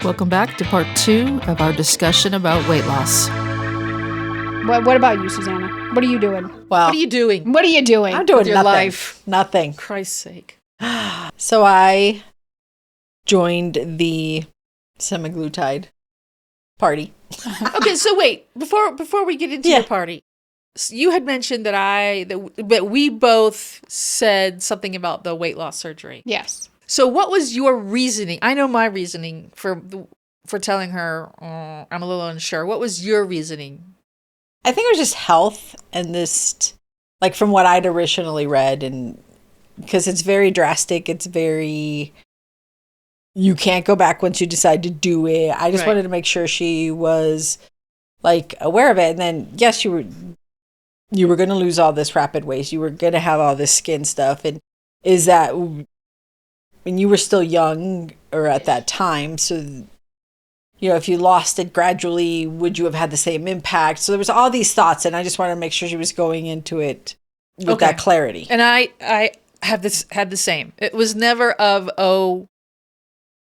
Welcome back to part 2 of our discussion about weight loss. What about you, Susanna? What are you doing? Well, What are you doing? What are you doing? I'm doing with your nothing. life? Nothing. Christ's sake. So I joined the semaglutide party. Okay, so wait, before we get into Yeah. your party, you had mentioned that we both said something about the weight loss surgery. Yes. So what was your reasoning? I know my reasoning for telling her I'm a little unsure. What was your reasoning? I think it was just health and this, like from what I'd originally read, and because it's very drastic, it's very, you can't go back once you decide to do it. I just Right. wanted to make sure she was like aware of it. And then, yes, you were going to lose all this rapid weight. You were going to have all this skin stuff. And is that when you were still young or at that time? So, you know, if you lost it gradually, would you have had the same impact? So there was all these thoughts, and I just wanted to make sure she was going into it with that clarity. And I had the same. It was never of, oh,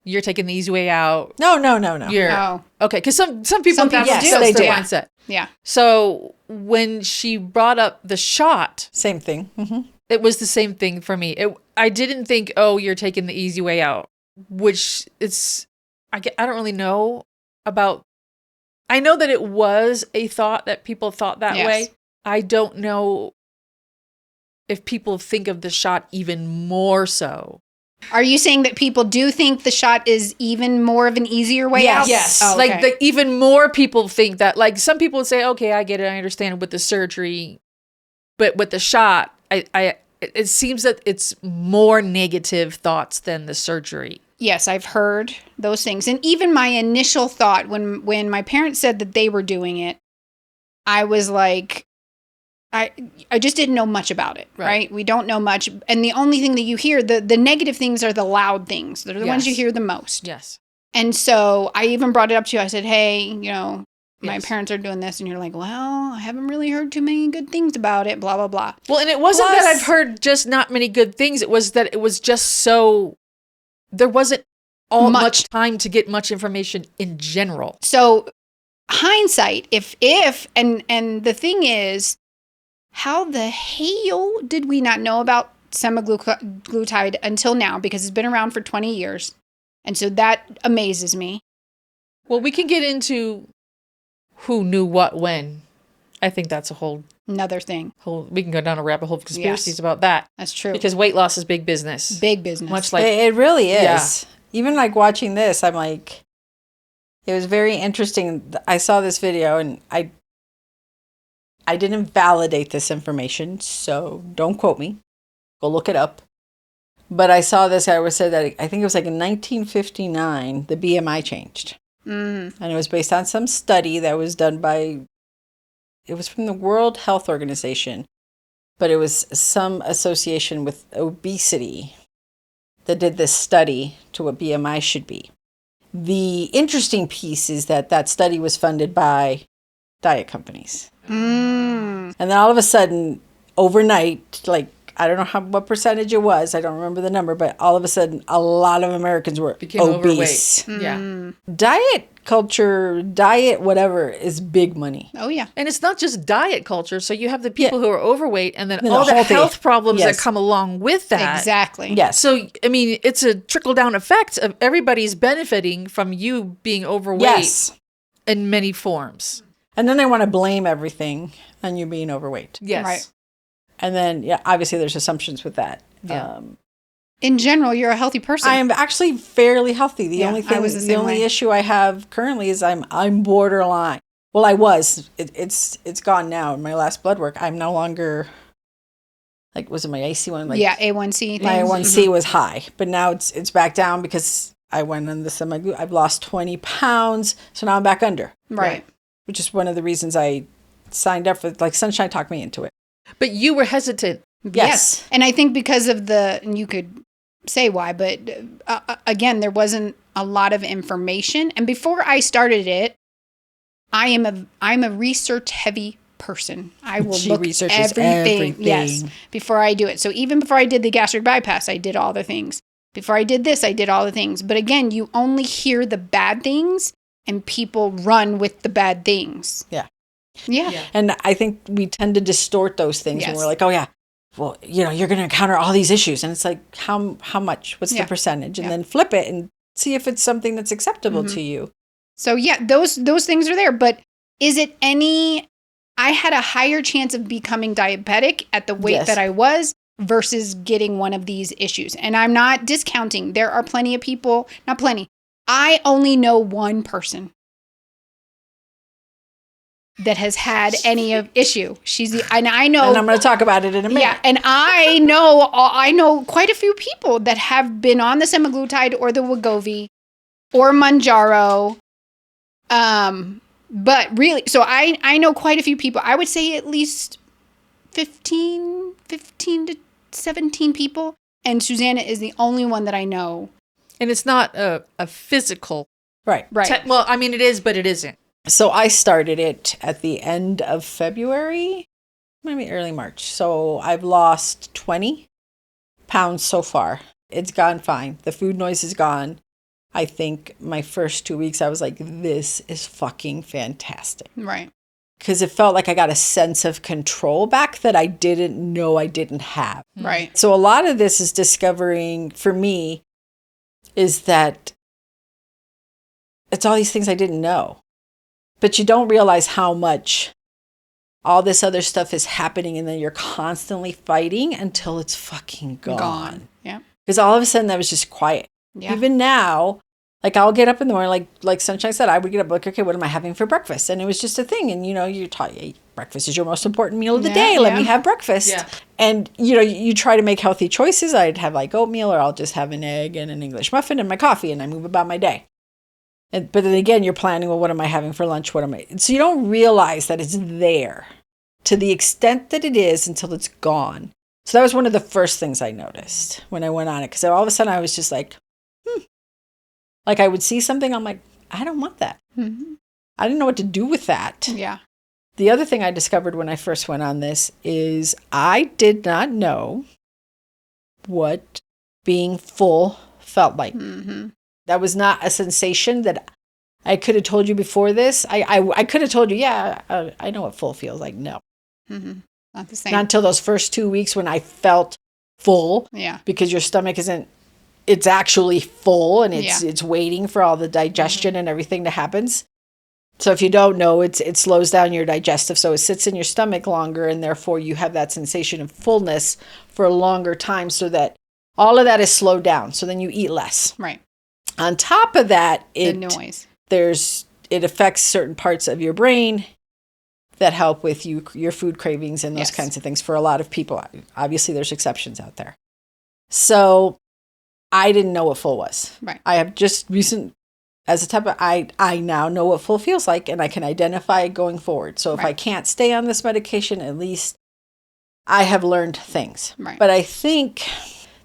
you're taking the easy way out. No. You're Oh. okay, because some people Some that's people do. that's They their do. mindset. Yeah. So when she brought up the shot, Same thing. Mm-hmm. it was the same thing for me. I didn't think, oh, you're taking the easy way out, which I don't really know about. I know that it was a thought that people thought that Yes. way. I don't know if people think of the shot even more so. Are you saying that people do think the shot is even more of an easier way out? Yes. Oh, okay. Like even more people think that. Like some people would say, okay, I get it. I understand with the surgery. But with the shot, it seems that it's more negative thoughts than the surgery. Yes, I've heard those things. And even my initial thought when my parents said that they were doing it, I was like, I just didn't know much about it, right? We don't know much. And the only thing that you hear, the negative things are the loud things. They're the ones you Yes. hear the most. Yes. And so I even brought it up to you. I said, hey, you know, my Yes. parents are doing this. And you're like, well, I haven't really heard too many good things about it, blah, blah, blah. Well, and it wasn't that Plus- I've heard just not many good things. It was that it was just so, there wasn't much time to get much information in general. So hindsight, if and the thing is, how the hell did we not know about semaglutide until now? Because it's been around for 20 years. And so that amazes me. Well, we can get into who knew what when. I think that's a whole Another thing. we can go down a rabbit hole of conspiracies Yes. about that. That's true. Because weight loss is big business. Big business. Much like It really is. Yeah. Even like watching this, I'm like, it was very interesting. I saw this video and I didn't validate this information, so don't quote me. Go look it up. But I saw this guy said that I think it was like in 1959, the BMI changed. And it was based on some study that was done by, it was from the World Health Organization, but it was some association with obesity that did this study to what BMI should be. The interesting piece is that study was funded by diet companies. And then all of a sudden, overnight, like, I don't know what percentage it was. I don't remember the number, but all of a sudden, a lot of Americans were became obese. overweight. Yeah. Diet culture, diet whatever, is big money. Oh, yeah. And it's not just diet culture. So you have the people who are overweight and then The all the whole thing. health problems Yes. that come along with that. Exactly. Yes. So, I mean, it's a trickle-down effect of everybody's benefiting from you being overweight Yes. in many forms. And then they want to blame everything on you being overweight. Yes. Right. And then, yeah, obviously there's assumptions with that. Yeah. In general, you're a healthy person. I am actually fairly healthy. The Yeah, only I thing, was the the same only way. issue I have currently is I'm borderline. Well, I was. It's gone now. In my last blood work, I'm no longer. Like, was it my AC1? Like, yeah, A1C. my things. A1C was high, but now it's back down because I went on the semaglutide. I've lost 20 pounds, so now I'm back under. Right. Which is one of the reasons I signed up for. Like, Sunshine talked me into it. But you were hesitant. Yes. And I think because of and you could say why, but again, there wasn't a lot of information. And before I started it, I'm a research heavy person. I will She look researches everything. everything. Yes. Before I do it. So even before I did the gastric bypass, I did all the things. Before I did this, I did all the things. But again, you only hear the bad things and people run with the bad things. Yeah. Yeah. And I think we tend to distort those things Yes. when we're like, oh yeah, well, you're going to encounter all these issues. And it's like, how much? What's Yeah. the percentage? And Yeah. then flip it and see if it's something that's acceptable Mhm. to you. So yeah, those things are there. But is it any, I had a higher chance of becoming diabetic at the weight Yes. that I was versus getting one of these issues. And I'm not discounting. There are plenty of people, not plenty. I only know one person that has had any of issue. And I know, And I'm going to talk about it in a minute. yeah, and I know quite a few people that have been on the semaglutide or the Wegovy or Manjaro. But really, so I know quite a few people. I would say at least 15 to 17 people. And Susanna is the only one that I know. And it's not a physical. Right. Right. Well, I mean, it is, but it isn't. So I started it at the end of February, maybe early March. So I've lost 20 pounds so far. It's gone fine. The food noise is gone. I think my first 2 weeks, I was like, this is fucking fantastic. Right. Because it felt like I got a sense of control back that I didn't know I didn't have. Right. So a lot of this is discovering, for me, is that it's all these things I didn't know. But you don't realize how much all this other stuff is happening, and then you're constantly fighting until it's fucking gone. Yeah. Because all of a sudden that was just quiet. Yeah. Even now, like I'll get up in the morning, like Sunshine said, I would get up like, okay, what am I having for breakfast? And it was just a thing. And you're taught, breakfast is your most important meal of the Yeah, day. Let yeah. me have breakfast. Yeah. And you try to make healthy choices. I'd have like oatmeal, or I'll just have an egg and an English muffin and my coffee, and I move about my day. But then again, you're planning, well, what am I having for lunch? So you don't realize that it's there to the extent that it is until it's gone. So that was one of the first things I noticed when I went on it. Because all of a sudden I was just like, Like I would see something, I'm like, I don't want that. Mm-hmm. I didn't know what to do with that. Yeah. The other thing I discovered when I first went on this is I did not know what being full felt like. Mm-hmm. That was not a sensation that I could have told you before this. I could have told you, I know what full feels like. No. Mm-hmm. Not the same. Not until those first 2 weeks when I felt full, Yeah. because your stomach it's actually full, and Yeah. it's waiting for all the digestion and everything to happen. So if you don't know, it slows down your digestive, so it sits in your stomach longer, and therefore you have that sensation of fullness for a longer time, so that all of that is slowed down. So then you eat less. Right. On top of that, The noise. it affects certain parts of your brain that help with your food cravings and those Yes. kinds of things for a lot of people. Obviously, there's exceptions out there. So I didn't know what full was. Right. I have just as a type of, I now know what full feels like, and I can identify it going forward. So if I Right. can't stay on this medication, at least I have learned things. Right. But I think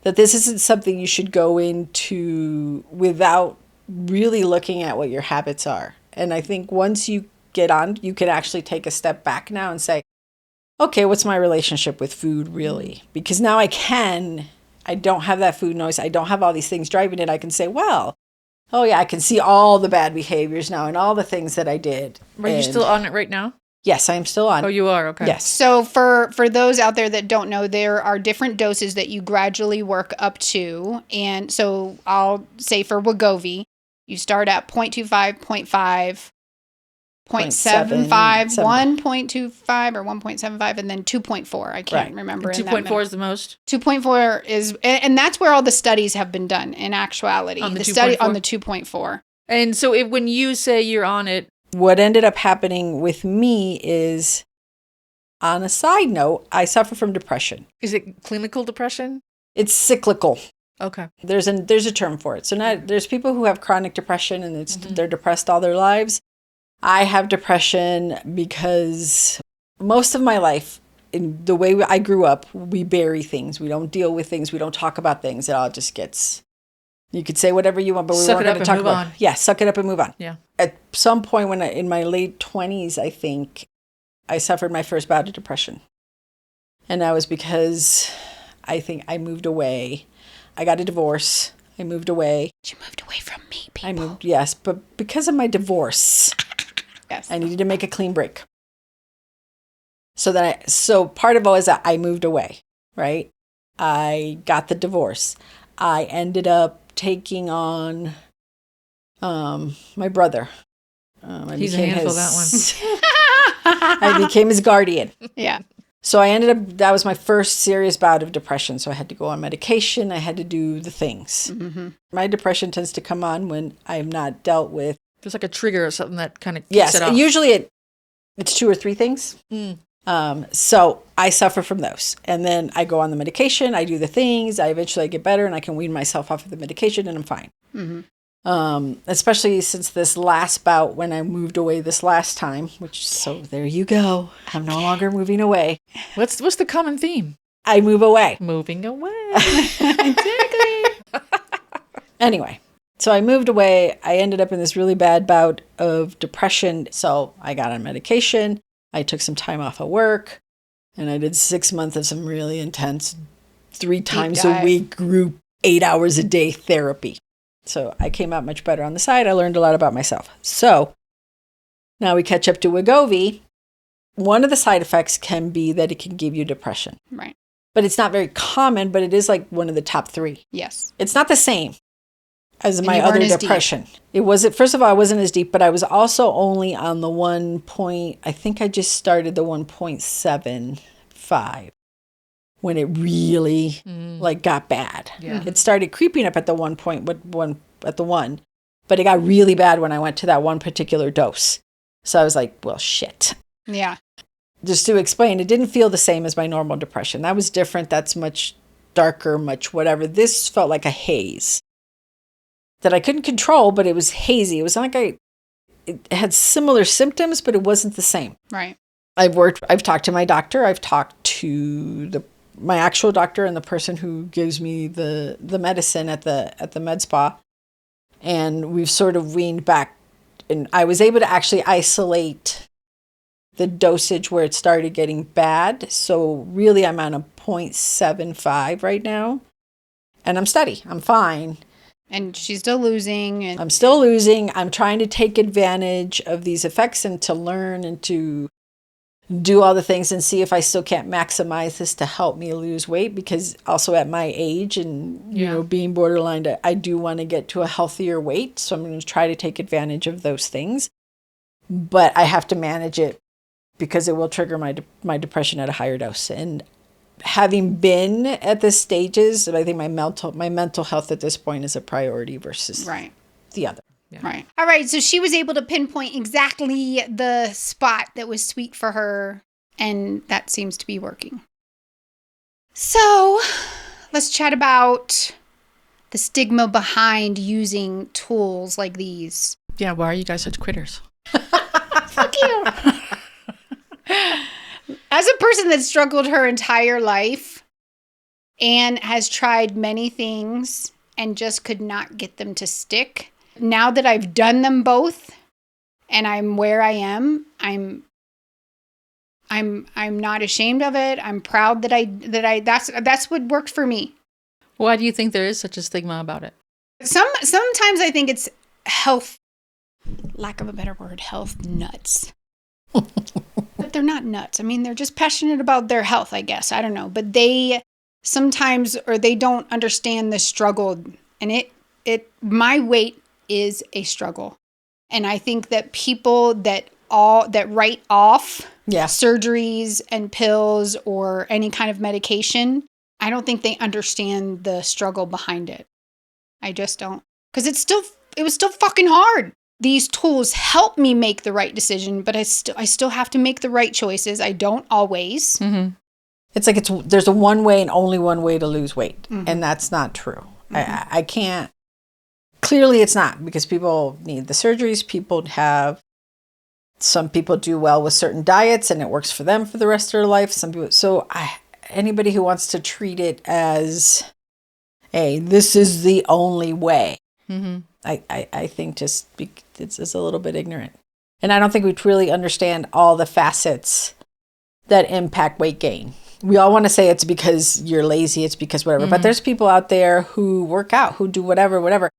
that this isn't something you should go into without really looking at what your habits are. And I think once you get on, you can actually take a step back now and say, okay, what's my relationship with food really? Because now I don't have that food noise. I don't have all these things driving it. I can say, well, oh yeah, I can see all the bad behaviors now and all the things that I did. Are you still on it right now? Yes, I am still on. Oh, you are? Okay. Yes. So for those out there that don't know, there are different doses that you gradually work up to. And so I'll say for Wegovy, you start at 0.25, 0.5, 0.75, 1.25 or 1.75, and then 2.4. I can't Right. remember. And in that 2.4 minute. is the most? 2.4 is, and that's where all the studies have been done in actuality. On the study 2.4? on the 2.4. And so when you say you're on it, What ended up happening with me is, on a side note, I suffer from depression. is it clinical depression? It's cyclical. Okay. There's a term for it. So there's people who have chronic depression, and they're depressed all their lives. I have depression because most of my life, in the way I grew up, we bury things. We don't deal with things. We don't talk about things. It all just gets, you could say whatever you want, but we Suck weren't it up going to and talk move about on. it. Yeah, suck it up and move on. Yeah. At some point in my late 20s, I think, I suffered my first bout of depression. And that was because I think I moved away. I got a divorce. I moved away. She moved away from me, people. I moved, yes, but because of my divorce, Yes. I needed to make a clean break. So part of it was that I moved away, right? I got the divorce. I ended up taking on my brother. He's a handful, that one. I became his guardian. Yeah. So I ended up, that was my first serious bout of depression. So I had to go on medication. I had to do the things. Mm-hmm. My depression tends to come on when I have not dealt with. There's like a trigger or something that kind of kicks Yes, it off. usually it's 2 or 3 things. Mm. So I suffer from those. And then I go on the medication. I do the things. I eventually get better and I can wean myself off of the medication and I'm fine. Mm-hmm. Especially since this last bout when I moved away this last time, so there you go. I'm no longer moving away. What's the common theme? I move away. Moving away. Exactly. Anyway, so I moved away. I ended up in this really bad bout of depression. So I got on medication. I took some time off of work and I did 6 months of some really intense 3 times a week group, 8 hours a day therapy. So I came out much better on the side. I learned a lot about myself. So now we catch up to Wegovy. One of the side effects can be that it can give you depression. Right. But it's not very common, but it is like one of the top 3. Yes. It's not the same as And my you other weren't as depression. It wasn't, first of all, I wasn't as deep, but I was also only on the 1 point, I think I just started the 1.75 when it really like got bad. Yeah. It started creeping up at the 1 but it got really bad when I went to that one particular dose. So I was like, well, shit. Yeah. Just to explain, it didn't feel the same as my normal depression. That was different. That's much darker, much whatever. This felt like a haze that I couldn't control, but it was hazy. It was like it had similar symptoms, but it wasn't the same. Right. I've talked to my doctor. I've talked to my actual doctor and the person who gives me the medicine at the med spa. And we've sort of weaned back. And I was able to actually isolate the dosage where it started getting bad. So really I'm on a 0.75 right now. And I'm steady. I'm fine. And she's still losing. And I'm still losing. I'm trying to take advantage of these effects and to learn and to do all the things and see if I still can't maximize this to help me lose weight, because also at my age and you know being borderline, I do want to get to a healthier weight. So I'm going to try to take advantage of those things, but I have to manage it because it will trigger my depression at a higher dose. And having been at this stages, I think my mental health at this point is a priority versus the other. Yeah. Right. All right. So she was able to pinpoint exactly the spot that was sweet for her, and that seems to be working. So let's chat about the stigma behind using tools like these. Yeah. Why are you guys such quitters? Fuck you. As a person that struggled her entire life and has tried many things and just could not get them to stick, now that I've done them both and I'm where I am, I'm not ashamed of it. I'm proud that that's what worked for me. Why do you think there is such a stigma about it? Sometimes I think it's health, lack of a better word, health nuts. But they're not nuts. I mean, they're just passionate about their health, I guess. I don't know. But they sometimes, or they don't understand the struggle. And my weight is a struggle. And I think that people that write off surgeries and pills or any kind of medication, I don't think they understand the struggle behind it. I just don't. Because it was still fucking hard. These tools help me make the right decision, but I still have to make the right choices. I don't always. Mm-hmm. It's like there's a one way and only one way to lose weight. Mm-hmm. And that's not true. Mm-hmm. I can't. Clearly it's not, because people need the surgeries. Some people do well with certain diets and it works for them for the rest of their life. Some people, anybody who wants to treat it as, hey, this is the only way. Mm-hmm. I think it's a little bit ignorant. And I don't think we truly understand all the facets that impact weight gain. we all want to say it's because you're lazy, it's because whatever, but there's people out there who work out, who do whatever.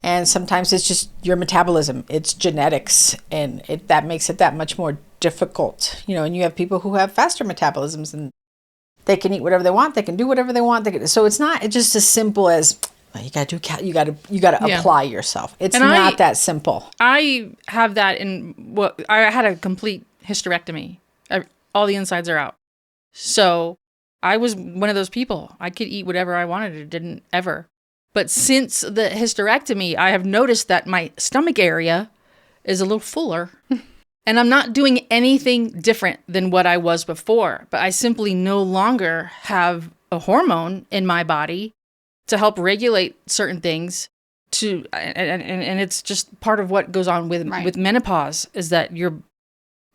And sometimes it's just your metabolism, it's genetics, and that makes it that much more difficult, and you have people who have faster metabolisms and they can eat whatever they want, they can do whatever they want. So it's not just as simple as you got to apply yourself. It's not that simple. I have that I had a complete hysterectomy. All the insides are out. So I was one of those people. I could eat whatever I wanted. It didn't ever. But since the hysterectomy, I have noticed that my stomach area is a little fuller. And I'm not doing anything different than what I was before. But I simply no longer have a hormone in my body to help regulate certain things. And it's just part of what goes on with menopause is that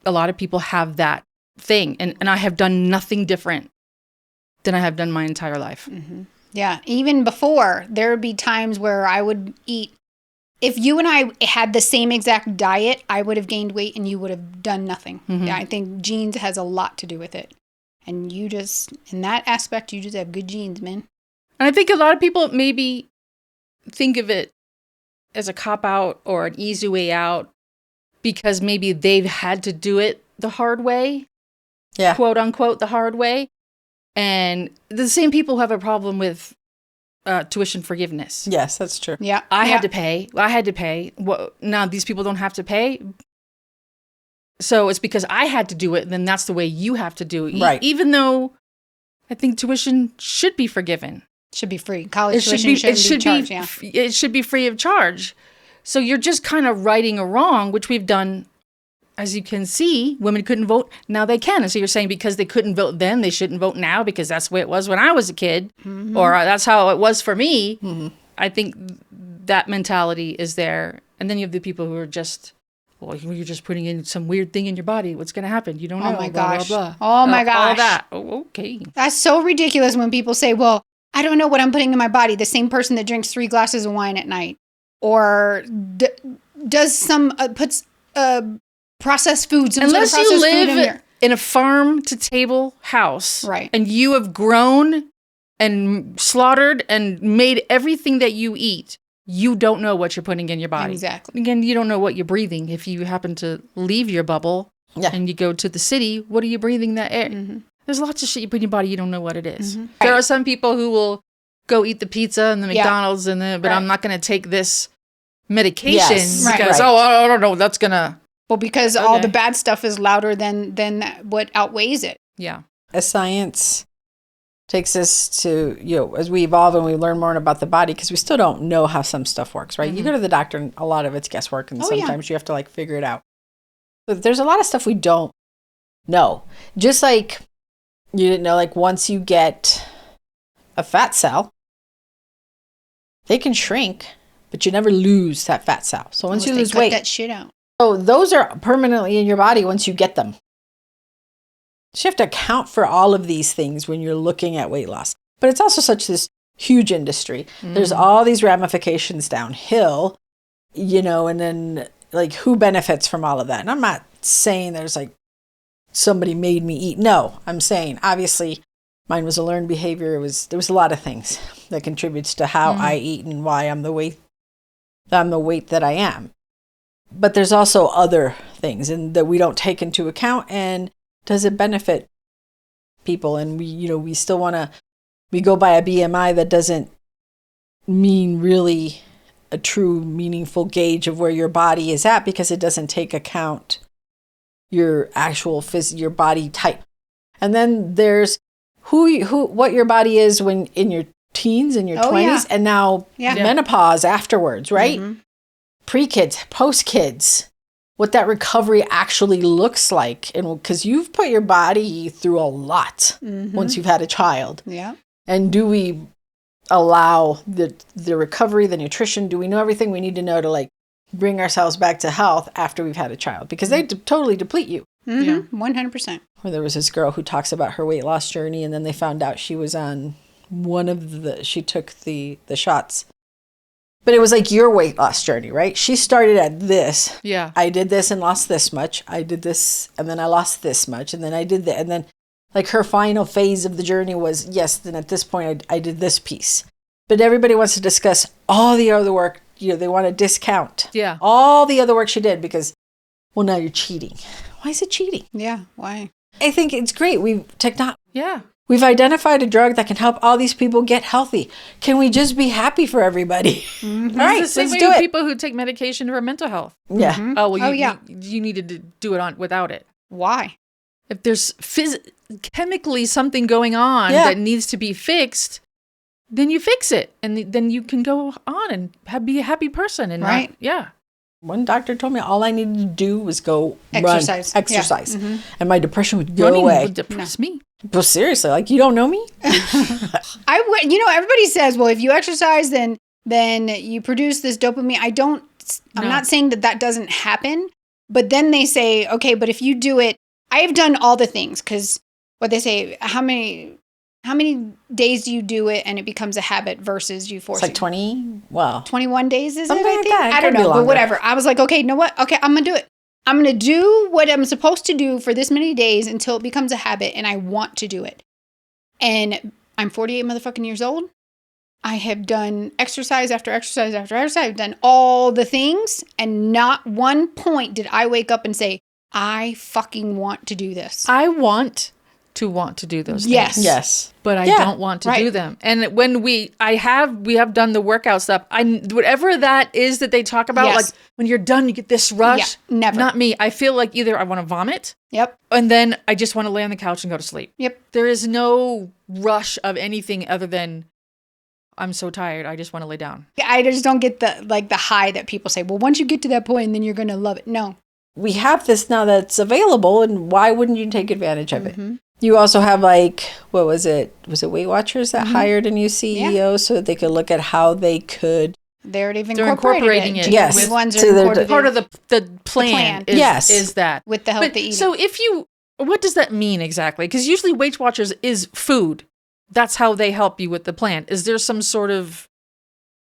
a lot of people have that thing. And I have done nothing different than I have done my entire life. Mm-hmm. Yeah. Even before, there would be times where I would eat. If you and I had the same exact diet, I would have gained weight and you would have done nothing. Mm-hmm. Yeah, I think genes has a lot to do with it. And you just, in that aspect, you just have good genes, man. And I think a lot of people maybe think of it as a cop-out or an easy way out because maybe they've had to do it the hard way. Yeah. Quote unquote, the hard way. And the same people who have a problem with tuition forgiveness. Yes, that's true. Yeah. I had to pay. Now these people don't have to pay. So it's because I had to do it, then that's the way you have to do it. Right. Even though I think tuition should be forgiven. Should be free. College tuition shouldn't be charged, It should be free of charge. So you're just kind of righting a wrong, which we've done. As you can see, women couldn't vote. Now they can. And so you're saying because they couldn't vote then, they shouldn't vote now because that's the way it was when I was a kid. Mm-hmm. Or that's how it was for me. Mm-hmm. I think that mentality is there. And then you have the people who are just, well, you're just putting in some weird thing in your body. What's going to happen? You don't know. Oh my blah, gosh. blah, blah. Oh my gosh. All that. Oh, okay. That's so ridiculous when people say, well, I don't know what I'm putting in my body. The same person that drinks 3 glasses of wine at night or does some, puts processed foods. Unless you live in a farm-to-table house, right, and you have grown and slaughtered and made everything that you eat, you don't know what you're putting in your body. Exactly. Again, you don't know what you're breathing. If you happen to leave your bubble and you go to the city, what are you breathing that air? Mm-hmm. There's lots of shit you put in your body you don't know what it is. Mm-hmm. There are some people who will go eat the pizza and the McDonald's but I'm not going to take this medication because I don't know, that's going to... Well, because all the bad stuff is louder than what outweighs it. Yeah. As science takes us to, as we evolve and we learn more about the body, because we still don't know how some stuff works, right? Mm-hmm. You go to the doctor and a lot of it's guesswork and sometimes you have to figure it out. But there's a lot of stuff we don't know. Just like you didn't know, once you get a fat cell, they can shrink, but you never lose that fat cell. So once you lose weight, cut that shit out. So those are permanently in your body once you get them. So you have to account for all of these things when you're looking at weight loss. But it's also such this huge industry. Mm-hmm. There's all these ramifications downhill, and then who benefits from all of that? And I'm not saying there's somebody made me eat. No, I'm saying obviously mine was a learned behavior. There was a lot of things that contributes to how I eat and why I'm the weight that I am. But there's also other things and that we don't take into account. And does it benefit people? And we still we go by a BMI that doesn't mean really a true meaningful gauge of where your body is at because it doesn't take account your actual your body type. And then there's what your body is when in your teens and your 20s and now menopause afterwards, right? Mm-hmm. Pre-kids, post-kids, what that recovery actually looks like. And because you've put your body through a lot once you've had a child. Yeah. And do we allow the recovery, the nutrition? Do we know everything we need to know to bring ourselves back to health after we've had a child? Because they totally deplete you. Mm-hmm. Yeah. 100%. Where there was this girl who talks about her weight loss journey and then they found out she was on she took the shots. But it was your weight loss journey, right? She started at this. Yeah. I did this and lost this much. I did this and then I lost this much. And then I did that. And then Like her final phase of the journey was, yes, then at this point I did this piece. But everybody wants to discuss all the other work. They want to discount all the other work she did because, well, now you're cheating. Why is it cheating? Yeah, why? I think it's great. We've identified a drug that can help all these people get healthy. Can we just be happy for everybody? Mm-hmm. All right, It's the same let's way do with it. people who take medication for mental health. Yeah. Mhm. Oh, well, yeah. you needed to do it without it. Why? If there's chemically something going on that needs to be fixed, then you fix it, and then you can go on and be a happy person. And Right. One doctor told me all I needed to do was go Exercise. run, exercise, Yeah. Mhm. and my depression would go Running away. would depress me. Well, seriously, like you don't know me? Everybody says, well, if you exercise, then you produce this dopamine. I'm not saying that doesn't happen, but then they say, okay, but if you do it, I have done all the things, because what they say, how many days do you do it and it becomes a habit versus you forcing? It's like 20, well, 21 days, is it? something I like think? that. It I don't could be know, but longer. whatever. I was like, okay, you know what? Okay, I'm going to do it. I'm going to do what I'm supposed to do for this many days until it becomes a habit, and I want to do it. And I'm 48 motherfucking years old. I have done exercise after exercise after exercise. I've done all the things, and not one point did I wake up and say, I fucking want to do this. I want to do those things. yes. But I don't want to do them. And when we have done the workout stuff, whatever that is that they talk about, like when you're done, you get this rush. Yeah, never. Not me. I feel like either I want to vomit. Yep. And then I just want to lay on the couch and go to sleep. Yep. There is no rush of anything other than I'm so tired. I just want to lay down. I just don't get the high that people say, well, once you get to that point, then you're going to love it. No. We have this now that's available, and why wouldn't you take advantage of it? Mm-hmm. You also have what was it? Was it Weight Watchers that hired a new CEO so that they could look at how they could? They're incorporating it. Yes. With ones To are their- incorporated Part of the plan, is that. with the healthy But, eating. so what does that mean exactly? Because usually Weight Watchers is food. That's how they help you with the plan. Is there some sort of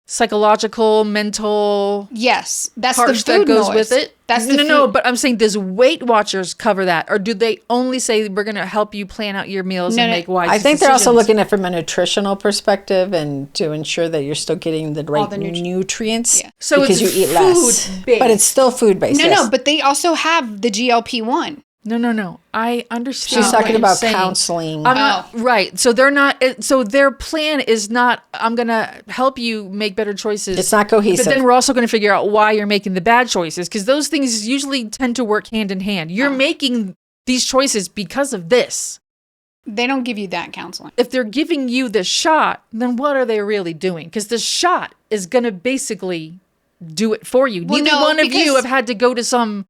psychological, mental yes, that's part the food that goes noise. with it? That's no. But I'm saying, does Weight Watchers cover that, or do they only say we're going to help you plan out your meals and make wise I think they're also decisions? looking at it from a nutritional perspective and to ensure that you're still getting the right nutrients So because it's you eat less. food-based. But it's still food based. No, but they also have the GLP-1. No. I understand. She's what talking you're about saying. counseling. I'm not right. So they're not. So their plan is not. I'm gonna help you make better choices. It's not cohesive. But then we're also going to figure out why you're making the bad choices, because those things usually tend to work hand in hand. You're making these choices because of this. They don't give you that counseling. If they're giving you the shot, then what are they really doing? Because the shot is going to basically do it for you. Well, Neither no, one of you because- have had to go to some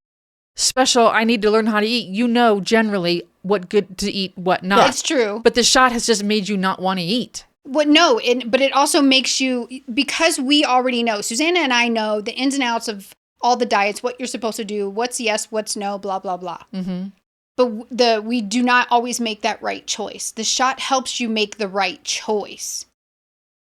special, I need to learn how to eat. You know generally what good to eat, what not. It's true. But the shot has just made you not want to eat. But it also makes you, because we already know, Susanna and I know the ins and outs of all the diets, what you're supposed to do, what's yes, what's no, blah, blah, blah. Mm-hmm. But we do not always make that right choice. The shot helps you make the right choice.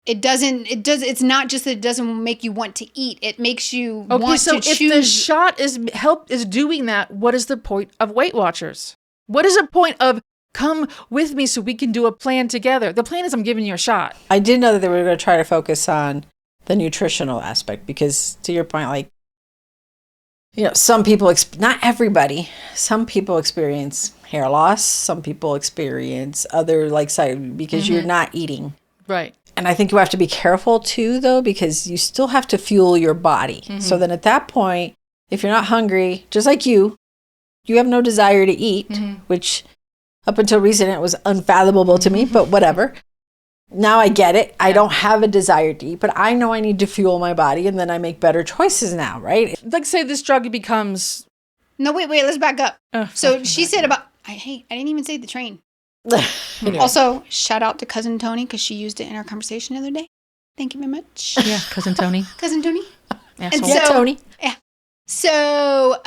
It's not just that it doesn't make you want to eat. It makes you want to choose. If the shot is doing that, what is the point of Weight Watchers? What is the point of come with me so we can do a plan together? The plan is I'm giving you a shot. I did know that they were going to try to focus on the nutritional aspect because, to your point, like, some people, not everybody, some people experience hair loss. Some people experience other because you're not eating. Right. And I think you have to be careful too, though, because you still have to fuel your body. Mm-hmm. So then at that point, if you're not hungry, just like you have no desire to eat, which up until recent, it was unfathomable to me, but whatever. Now I get it. I don't have a desire to eat, but I know I need to fuel my body, and then I make better choices now, right? Like, say this drug becomes... No, wait, let's back up. So she said about, I didn't even say the train. Anyway. Also, shout out to Cousin Tony, because she used it in our conversation the other day. Thank you very much. Yeah, Cousin Tony. Cousin Tony. Asshole. Yeah, Tony. Yeah. So,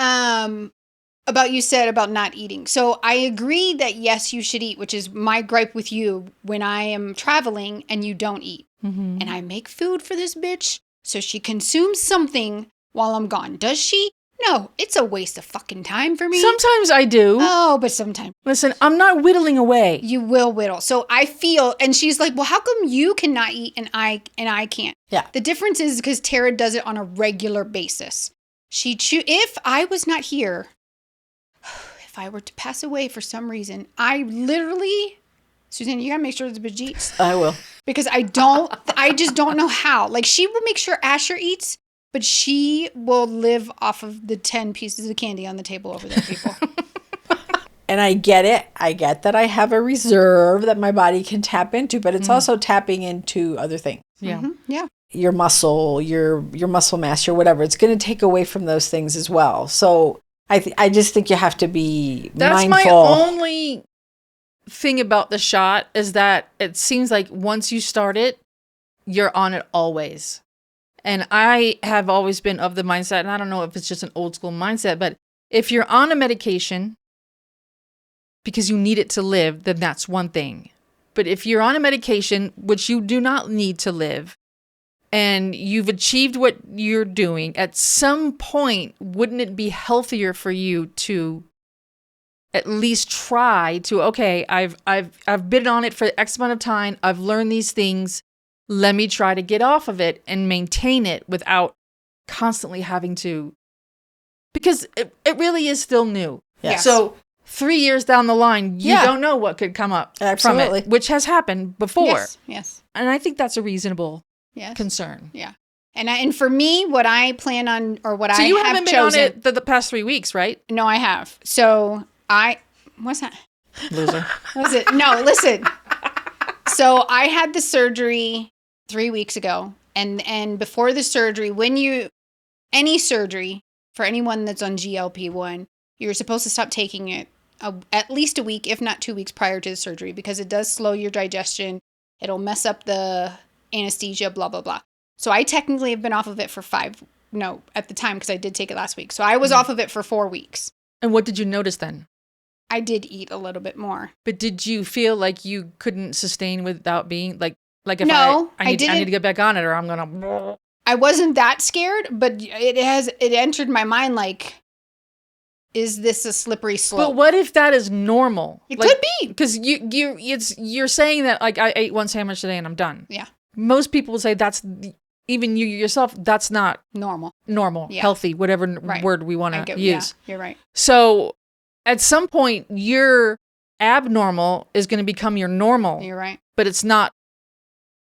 about you said about not eating. So I agree that yes, you should eat, which is my gripe with you when I am traveling and you don't eat. Mm-hmm. And I make food for this bitch so she consumes something while I'm gone. Does she? No, it's a waste of fucking time for me. Sometimes I do. Oh, but sometimes. Listen, I'm not whittling away. You will whittle. So I feel, and she's like, well, how come you cannot eat and I can't? Yeah. The difference is because Tara does it on a regular basis. If I was not here, if I were to pass away for some reason, I literally, Suzanne, you gotta make sure it's Bajeets. I will. Because I just don't know how. Like, she will make sure Asher eats, but she will live off of the 10 pieces of candy on the table over there, people. And I get it. I get that I have a reserve that my body can tap into, but it's also tapping into other things. Yeah. Mm-hmm. Yeah. Your muscle, your muscle mass, your whatever. It's going to take away from those things as well. So I just think you have to be That's mindful. my only thing about the shot is that it seems like once you start it, you're on it always. And I have always been of the mindset, and I don't know if it's just an old school mindset, but if you're on a medication because you need it to live, then that's one thing. But if you're on a medication, which you do not need to live, and you've achieved what you're doing, at some point, wouldn't it be healthier for you to at least try to, okay, I've been on it for X amount of time, I've learned these things, let me try to get off of it and maintain it without constantly having to, because it really is still new. Yes. So 3 years down the line, you Yeah. don't know what could come up Absolutely. from it, which has happened before. Yes. Yes. And I think that's a reasonable Yes. concern. Yeah. And for me, what I plan on, or what So I you have haven't been chosen, on it the past 3 weeks, right? No, I have. So what's that? Loser. What was it? No, listen. So I had the surgery 3 weeks ago. And before the surgery, any surgery for anyone that's on GLP-1, you're supposed to stop taking it at least a week, if not 2 weeks prior to the surgery, because it does slow your digestion. It'll mess up the anesthesia, blah, blah, blah. So I technically have been off of it for at the time, because I did take it last week. So I was off of it for 4 weeks. And what did you notice then? I did eat a little bit more. But did you feel like you couldn't sustain without being like if No, I I need didn't. to get back on it or I'm gonna. I wasn't that scared, but it entered my mind like, is this a slippery slope? But what if that is normal? It could be. Because you're saying that like I ate one sandwich today and I'm done. Yeah. Most people would say that's, even you yourself, that's not Normal. Yeah. Healthy, whatever Right. word we want to use. Yeah, you're right. So at some point, your abnormal is going to become your normal, You're right. but it's not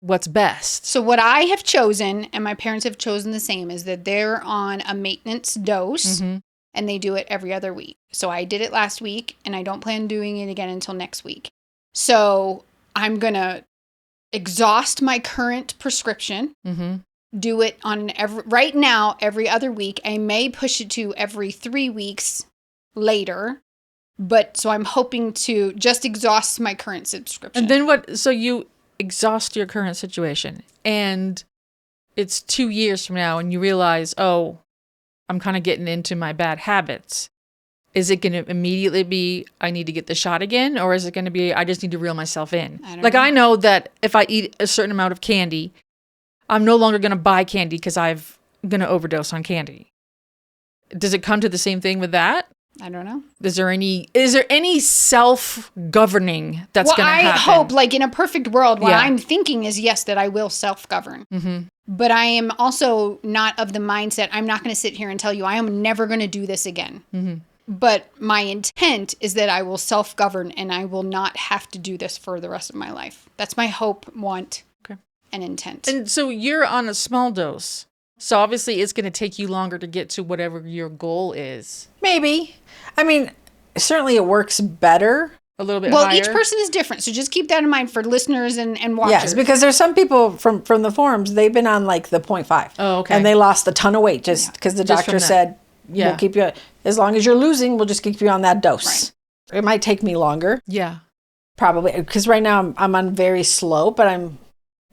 what's best. So what I have chosen, and my parents have chosen the same, is that they're on a maintenance dose, Mhm. and they do it every other week. So I did it last week, and I don't plan doing it again until next week. So I'm going to exhaust my current prescription, Mm-hmm. do it on right now, every other week. I may push it to every 3 weeks later, but so I'm hoping to just exhaust my current subscription. And then what? So you exhaust your current situation, and it's 2 years from now, and you realize, oh, I'm kind of getting into my bad habits. Is it going to immediately be, I need to get the shot again? Or is it going to be, I just need to reel myself in? I don't Like, know. I know that if I eat a certain amount of candy, I'm no longer going to buy candy because I'm going to overdose on candy. Does it come to the same thing with that? I don't know. Is there any self-governing that's going to happen? I hope, like in a perfect world, what Yeah. I'm thinking is yes, that I will self-govern. Mm-hmm. But I am also not of the mindset, I'm not going to sit here and tell you I am never going to do this again. Mm-hmm. But my intent is that I will self-govern and I will not have to do this for the rest of my life. That's my hope, want, Okay. and intent. And so you're on a small dose. So obviously it's going to take you longer to get to whatever your goal is. Maybe. I mean, certainly it works better. A little bit Well, higher. each person is different. So just keep that in mind for listeners and watchers. Yes, because there's some people from the forums, they've been on like the 0.5. Oh, okay. And they lost a ton of weight just because the Just from doctor that. said, Yeah. we'll keep you, as long as you're losing, we'll just keep you on that dose. It might take me longer, Yeah. probably, because right now I'm on very slow, but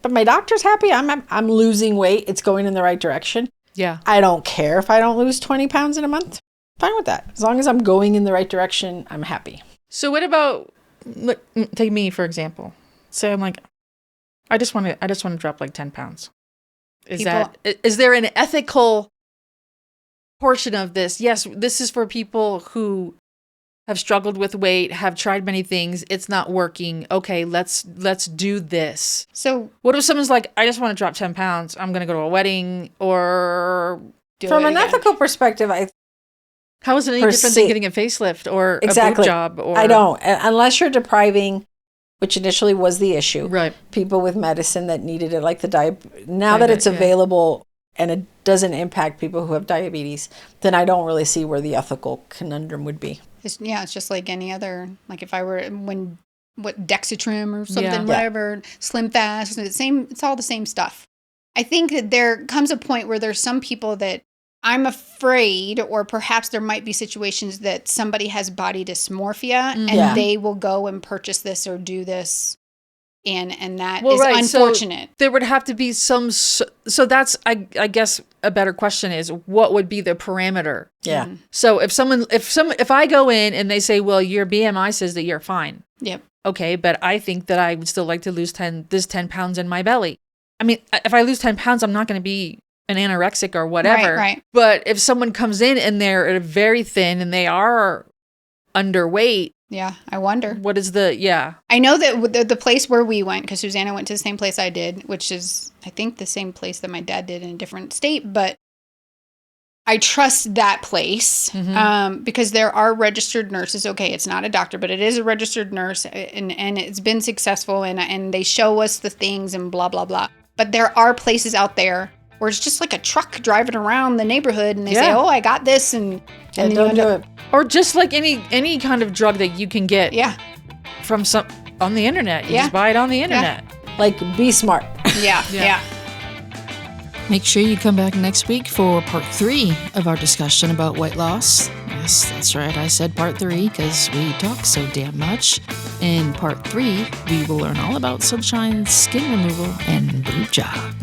my doctor's happy. I'm losing weight. It's going in the right direction. Yeah. I don't care if I don't lose 20 pounds in a month. Fine with that. As long as I'm going in the right direction, I'm happy. So what about, take me for example. Say I'm like, I just want to drop like 10 pounds. Is there an ethical portion of this. Yes, this is for people who have struggled with weight, have tried many things. It's not working. Okay, let's do this. So What if someone's like, I just want to drop 10 pounds. I'm going to go to a wedding, or From an ethical perspective, how is it any different than getting a facelift or a boob job? Or I don't. Unless you're depriving, which initially was the issue. Right. People with medicine that needed it, like the now that it's available and it doesn't impact people who have diabetes, then I don't really see where the ethical conundrum would be. it's just like any other, like if I were Dexatrim or something, Yeah. whatever, Slim Fast, it's all the same stuff. I think that there comes a point where there's some people that I'm afraid, or perhaps there might be situations that somebody has body dysmorphia and Yeah. they will go and purchase this or do this. And that Well, is right, so unfortunate. there would have to be some. So that's, I guess, a better question is, what would be the parameter? Yeah. So if I go in and they say, well, your BMI says that you're fine. Yep. Okay, but I think that I would still like to lose 10 pounds in my belly. I mean, if I lose 10 pounds, I'm not going to be an anorexic or whatever. Right. But if someone comes in and they're very thin and they are underweight, Yeah, I wonder. what is I know that the place where we went, because Susanna went to the same place I did, which is, I think, the same place that my dad did in a different state, but I trust that place because there are registered nurses. Okay, it's not a doctor, but it is a registered nurse, and it's been successful, and they show us the things and blah, blah, blah. But there are places out there where it's just like a truck driving around the neighborhood, and they say, oh, I got this, and then don't do it. Or just like any kind of drug that you can get from some on the internet. You just buy it on the internet. Like, be smart. Yeah. Make sure you come back next week for part 3 of our discussion about weight loss. Yes, that's right. I said part 3 because we talk so damn much. In part 3, we will learn all about Sunshine's skin removal and boob job.